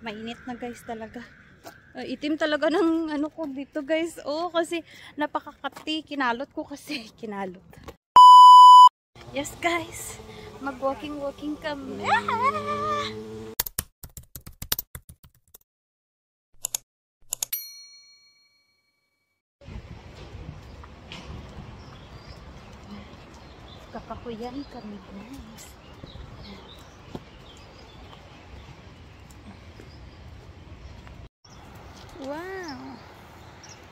Mainit na guys talaga. Itim talaga ng ano ko dito guys. Oh, kasi napakakati. Kinalot ko kasi. Kinalot. Yes guys. Mag-walking kami. Kakakuyan kami guys. Wow.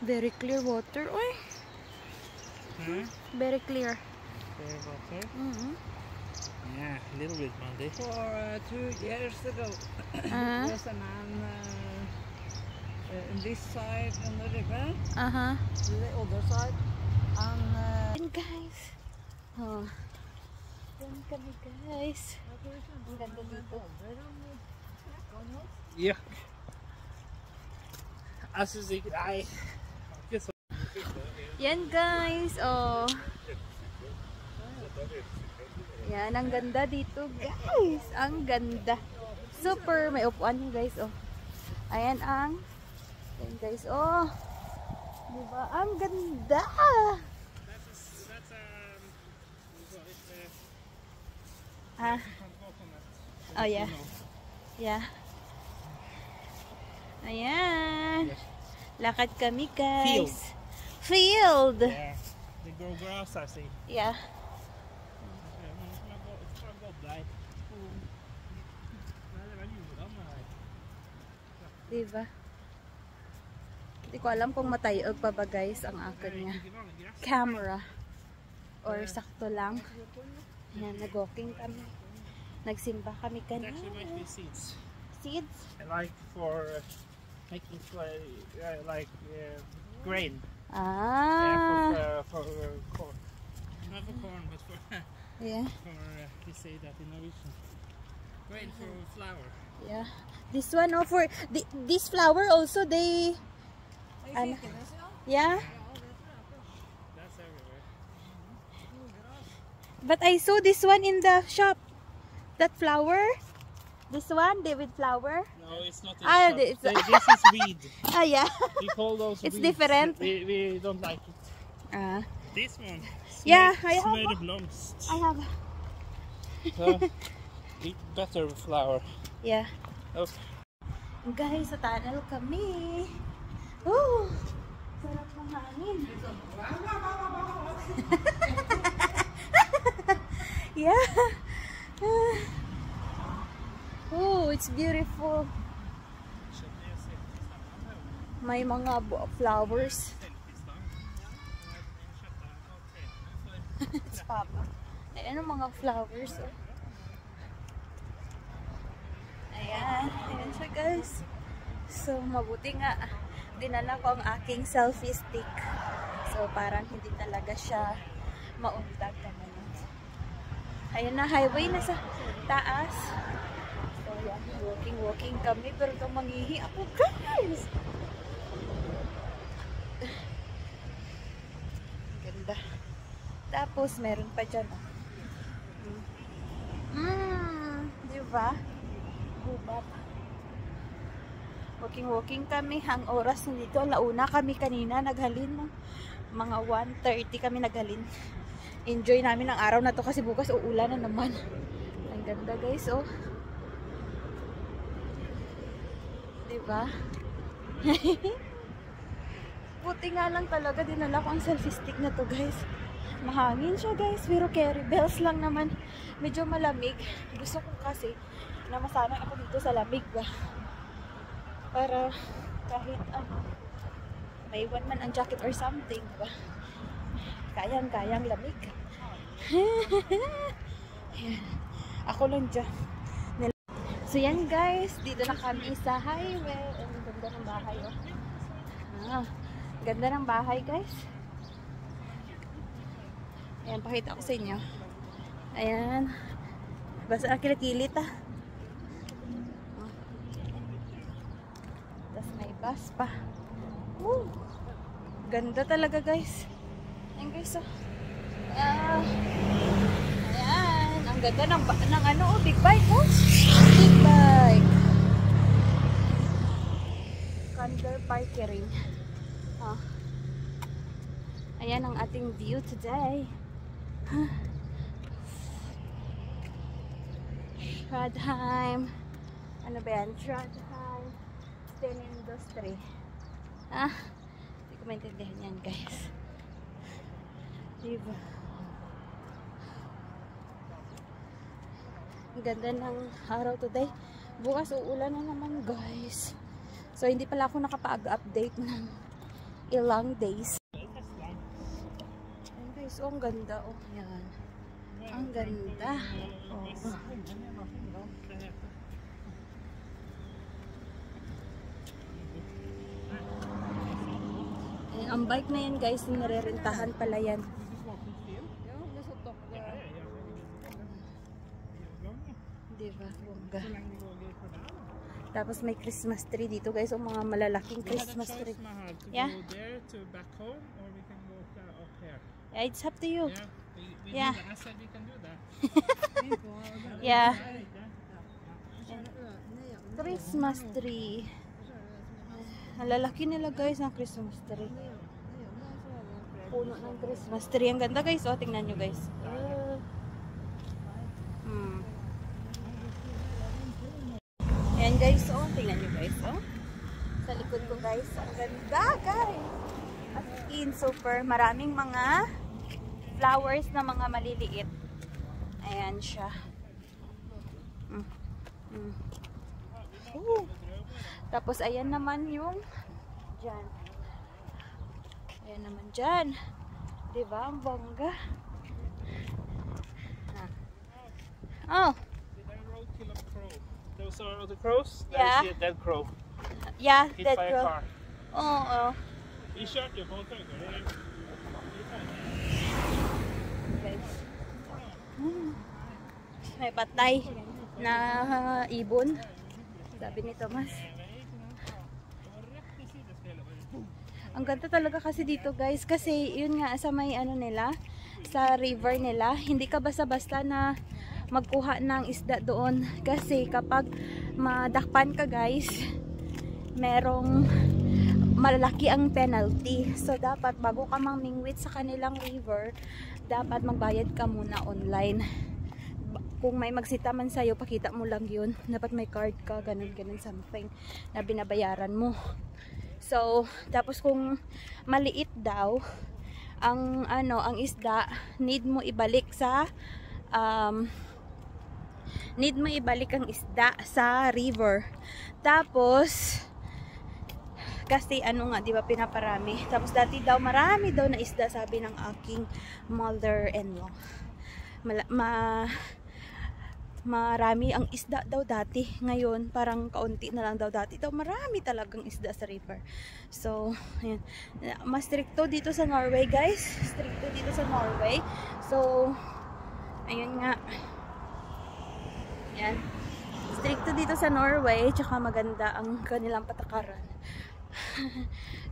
Very clear water. Oy. Very clear. Clear water? Yeah, a little bit muddy. For 2 years ago, there was a man on this side on the river, to the other side, and guys. Oh. Yan kami guys. Ang ganda dito. Yeah. As you see, Yan guys. Oh. Yan, ang ganda dito guys. Ang ganda. Super. May upuan nyo guys. Oh. Ayan ang. Yan guys. Oh. Diba? Ang ganda. Oh yeah. Yeah. Ayan. Lakad kami guys. Field. yeah, they grow grass, I see. Yeah. Diba? Hindi ko alam kung matayog pa ba guys ang akin niya camera. Or sakto lang. Ayan, nag-walking kami. Nagsimba kami kanina. Actually might be seeds. Seeds? Like for making grain. Ah. Yeah, for corn. Not for corn, but for Yeah. for they say that in Norwegian. Grain for flour. Yeah. This one, oh, for this flower also they. Yeah. That's everywhere. But I saw this one in the shop. That flower. This one, David flower. No, it's not. This This is weed. Ah, yeah. We call those It's weeds. different. We don't like it. This one. Yeah, I have. Smørblomst. I have. So, eat better flour. Yeah. Okay. Guys, sa tunnel kami. Oh, sarap ng hangin. Yeah. Oh, it's beautiful. May mga flowers. It's Papa. Ayan ang mga flowers. Oh. Ayan. Ayan siya guys. So, mabuti nga. Dinala ko ang aking selfie stick. So, parang hindi talaga siya mauntag naman. Ayan na, highway na sa taas. So, yan. Walking kami. Pero ito manghihi ako guys. Ganda. Tapos, meron pa dyan. Diba? Gubat. Walking kami. Ang oras nito, launa kami kanina naghalin ng mga 1:30 kami naghalin. Enjoy namin ang araw na to kasi bukas uulan na naman. Ang ganda guys, oh. Diba? Buti nga lang talaga dinala ko ang selfie stick na to guys. Mahangin siya guys, pero carry bells lang naman. Medyo malamig. Gusto ko kasi na masanay ako dito sa lamig ba. Para kahit may iwan man ang jacket or something ba. Kayang lamig. Ako lang dyan. So yan guys, dito na kami sa highway. Ang ganda ng bahay, oh. Ganda ng bahay guys. Ayan, pakita ko sa inyo. Ayan. Basta kilit-kilit Tapos may bus pa. Woo! Ganda talaga guys. Ayan guys, oh. Ayan. Ang ganda ng ano, oh, big bike, oh. Big bike. underparkering. Ayan ang ating view today. Trondheim. Ano ba yan? Trondheim Sten Industry. Hindi ko maintindihan yan, guys. Diba? Ang ganda ng araw today. Bukas uulan na naman, guys. So hindi pala ako nakapag-update ng ilang days. Ayan, guys, oh, ang ganda. Oh, yan. Ang ganda. Oh. Ayan, ang bike na yan, guys, nirerentahan pala yan. Diba? Bongga. Tapos may Christmas tree dito, guys. O mga malalaking Christmas tree. Yeah. Yeah, it's up to you. Yeah. Yeah. Christmas tree. Ang lalaki nila, guys, ang Christmas tree. Puno ng Christmas tree. Ang ganda, guys. O, tingnan nyo, guys. Ayan, guys, oh, tingnan nyo, guys, oh. Sa likod ko, guys, ang ganda, guys. As in, super, maraming mga flowers na mga maliliit. Ayan siya. Tapos, ayan naman yung dyan. Ayan naman dyan. Diba, ang bongga. Oh. Those are the crows? Yeah. That is a dead crow. Yeah, Hit dead by a crow. car. Oh. You shot your boat guys. May patay na ibon. Sabi ni Thomas. Ang ganda talaga kasi dito, guys. Kasi yun nga sa may ano nila, sa river nila, hindi ka basta-basta na magkuha ng isda doon. Kasi kapag madakpan ka, guys, merong malaki ang penalty. So dapat bago ka mamingwit sa kanilang river, dapat magbayad ka muna online. Kung may magsita man sa'yo, pakita mo lang yun. Dapat may card ka, ganun something na binabayaran mo. So, tapos kung maliit daw ang ang isda, need mo ibalik ang isda sa river. Tapos kasi di ba pinaparami. Tapos dati daw marami daw na isda, sabi ng aking mother-in-law. Marami ang isda daw dati. Ngayon, parang kaunti na lang daw dati. Daw marami talagang isda sa river. So, ayan. Mas stricto dito sa Norway, guys. Stricto dito sa Norway. So, ayun nga. Ayan. Stricto dito sa Norway. Tsaka maganda ang kanilang patakaran.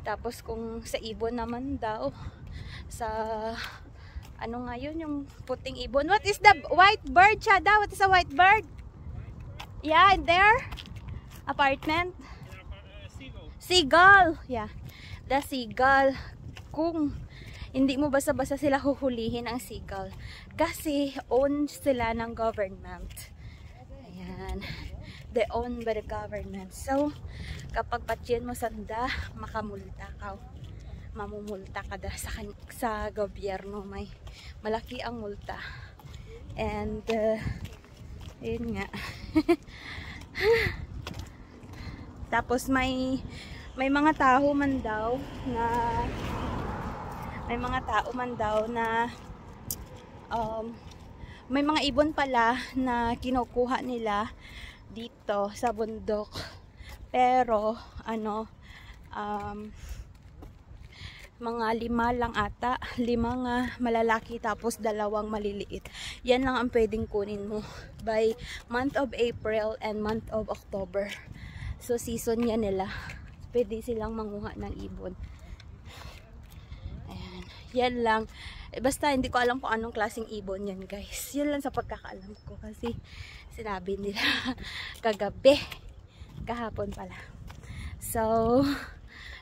Tapos, kung sa ibon naman daw, sa ano nga yun, yung puting ibon. What is the white bird, Chada? What is a white bird? Yeah, in there? Apartment? Seagull. Yeah. The seagull. Kung hindi mo basta-basta sila huhulihin ang seagull. Kasi own sila ng government. Ayan. They own by the government. So, kapag patyan mo sanda, makamulta ka. Mamumulta ka sa gobyerno. May malaki ang multa. And yun nga. Tapos may mga tao man daw na may mga ibon pala na kinukuha nila dito sa bundok. Pero mga 5 lang ata, 5 nga malalaki tapos 2 maliliit. Yan lang ang pwedeng kunin mo by month of April and month of October. So season yan nila. Pwede silang manguha ng ibon. Ayan. Yan lang. Basta hindi ko alam kung anong klaseng ibon yan, guys. Yan lang sa pagkakaalam ko kasi sinabi nila kagabi. Kahapon pala. So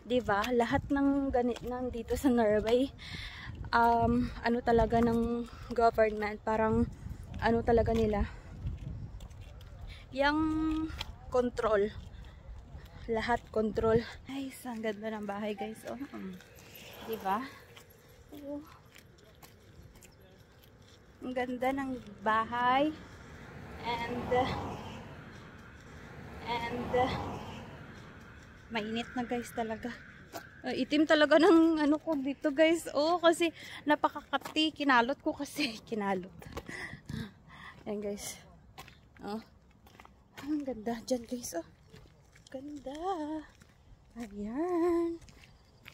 Diba? Lahat ng ganit nandito sa Norway, ano talaga ng government, parang ano talaga nila, yung control. Lahat control. Guys, ang ganda ng bahay guys. Oh. Diba? Oh. Ang ganda ng bahay. And mainit na guys talaga. Itim talaga ng ano ko dito guys. Oh, kasi napakakati. Kinalot ko kasi. Kinalot. Ayan guys. Oh. Ang ganda dyan guys. Oh. Ganda. Ayan.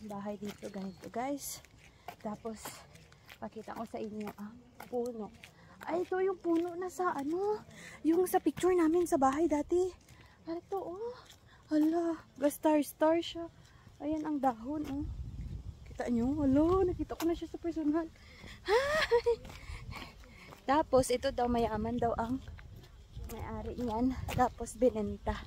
Bahay dito ganito guys. Tapos pakita ko sa inyo ang puno. Ay, ito yung puno na sa ano, yung sa picture namin sa bahay dati. Ay, ito oh. Hala, star siya. Ayan ang dahon oh. Kita nyo? Hala, nakita ko na siya sa personal. Tapos ito daw mayaman daw ang may-ari niyan. Tapos binenta.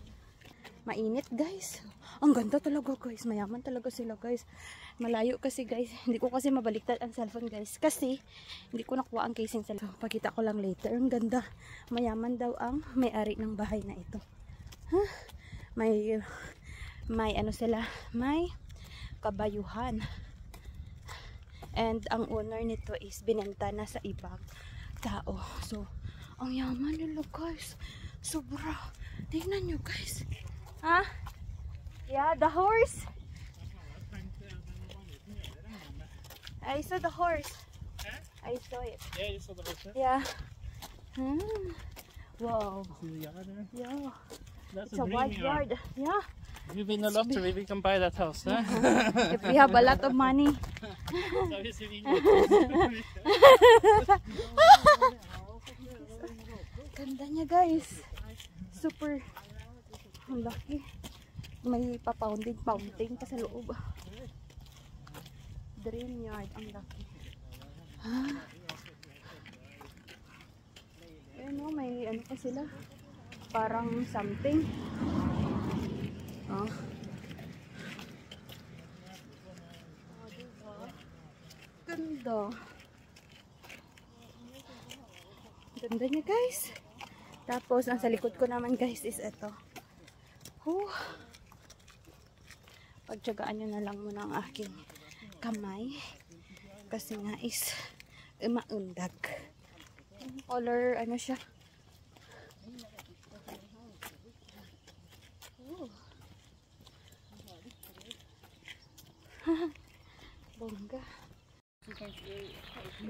Mainit guys. Ang ganda talaga guys. Mayaman talaga sila guys. Malayo kasi guys. Hindi ko kasi mabaliktad ang cellphone guys. Kasi hindi ko nakuha ang casing cellphone. Pakita ko lang later. Ang ganda. Mayaman daw ang may-ari ng bahay na ito. Huh? May ano sila. May kabayuhan. And ang owner nito is binenta na sa ibang tao. So, ang yaman nila guys. Sobra. Tingnan nyo guys. Huh? Yeah, the horse. I saw the horse. Huh? I saw it. Yeah, you saw the horse. Yeah. Wow. See the yard there? Yeah. That's It's a wide yard. Yeah. If you win the lottery, we can buy that house. Huh? If we have a lot of money. Ganda niya guys. Super. Ang laki. May pa-pounding pa sa loob. Dream yard. Ang laki. Ayun o, may ano pa sila. Parang something. Oh. Ganda. Ganda niya guys. Tapos, ang sa likod ko naman guys is ito. Pagtsagaan nyo na lang muna ang aking kamay. Kasi nga is maundag. Color, ano siya? Bongga.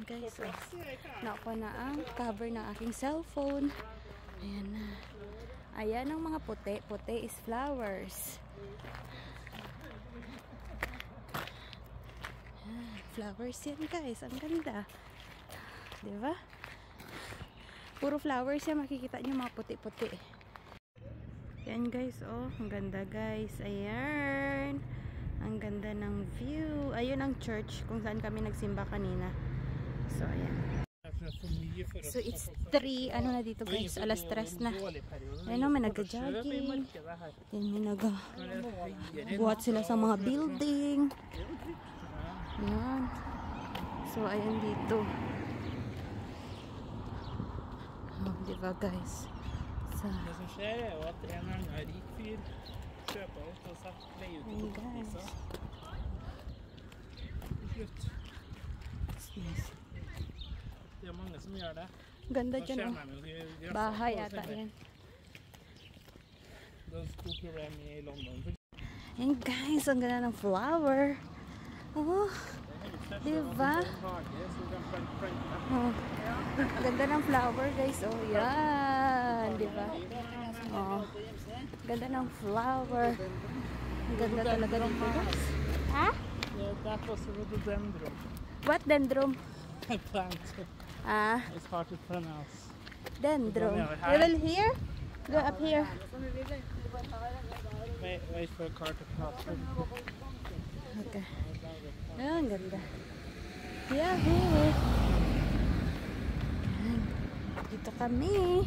Guys, nakuha na ang cover ng aking cellphone. Ayan na. Ayan ang mga puti. Puti is flowers. Flowers yan guys. Ang ganda. Diba? Puro flowers yan. Makikita nyo mga puti-puti. Yan guys. Oh, ang ganda guys. Ayan. Ang ganda ng view. Ayun ang church kung saan kami nagsimba kanina. So, ayan. So, it's 3, ano na dito guys, alas 3 na. Ayun o, may nagka-jogging. Then, may nag-buhat sila sa mga building. Ayan. So, ayan dito. Oh, diba guys? Så. Det som skjer er jo at en eller annen rik fyr kjøper opp og setter vei ut i topppriser. Til slutt. Det er mange som gjør det. Ganda dyan oh. Bahay ata yan. Det er et stort problem i London. And guys, ang ganda ng flower. Oh, diba? Oh, ganda ng flower guys. Oh, yan. Diba? Oh, ganda ng flower. Ang ganda talaga dito guys. Ha? That was a rhododendron. What dendron? Plant. Ah. It's hard to pronounce. Dendron. You will here? Go up here. Wait for a car to pass. Okay. Ah, ang ganda. Yahoo! Dito kami.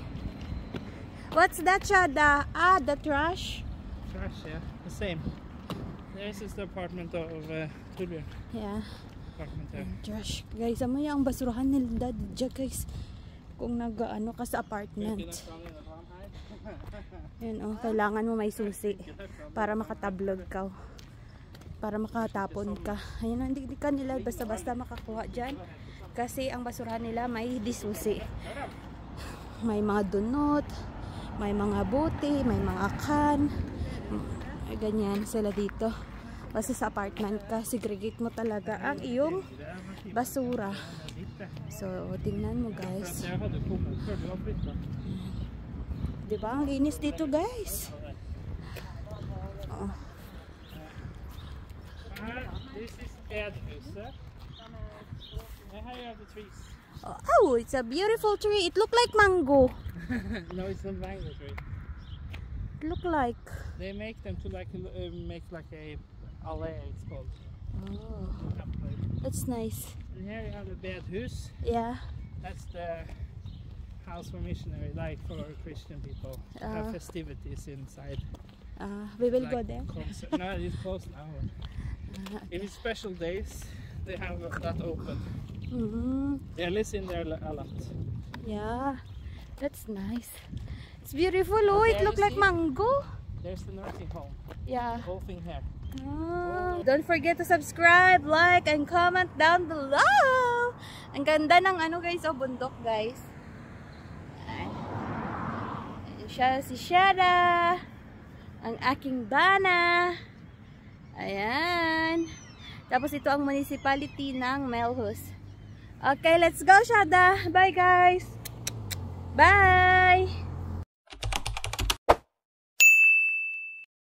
What's that, Shada? Ah, the trash? Trash, yeah. The same. This is the apartment of Torbjörn. Yeah. Apartment there. Trash. Guys, amo yung basurahan nila dyan guys. Kung nag-ano ka sa apartment. Yan oh, kailangan mo may susi para makatablog ka. Para makatapon ka. Ayun, hindi ka nila basta-basta makakuha dyan. Kasi ang basurahan nila may disusi. May mga donut, may mga bote, may mga can. Ganyan sila dito. Kasi sa apartment ka, segregate mo talaga ang iyong basura. So, tingnan mo guys. Diba? Ang linis dito guys. Oh. This is Edhuset. Here you have the trees. Oh, it's a beautiful tree. It look like mango. No, it's not mango tree. It look like. They make them to like make like a alley. It's called. Oh, that's nice. And here you have the Bedhus. Yeah. That's the house for missionary, like for Christian people. Have festivities inside. We will like go there. No, it's closed now. If it's special days, they have that open. They listen there a lot. Yeah, that's nice. It's beautiful. Oh, it look like mango. There's the nursing home. Yeah. Whole thing here. Don't forget to subscribe, like, and comment down below. Ang ganda ng ano guys, oh, bundok guys. Ayan siya, si Shada. Ang aking bana. Ayan. Tapos ito ang municipality ng Melhus. Okay, let's go Shada. Bye guys. Bye.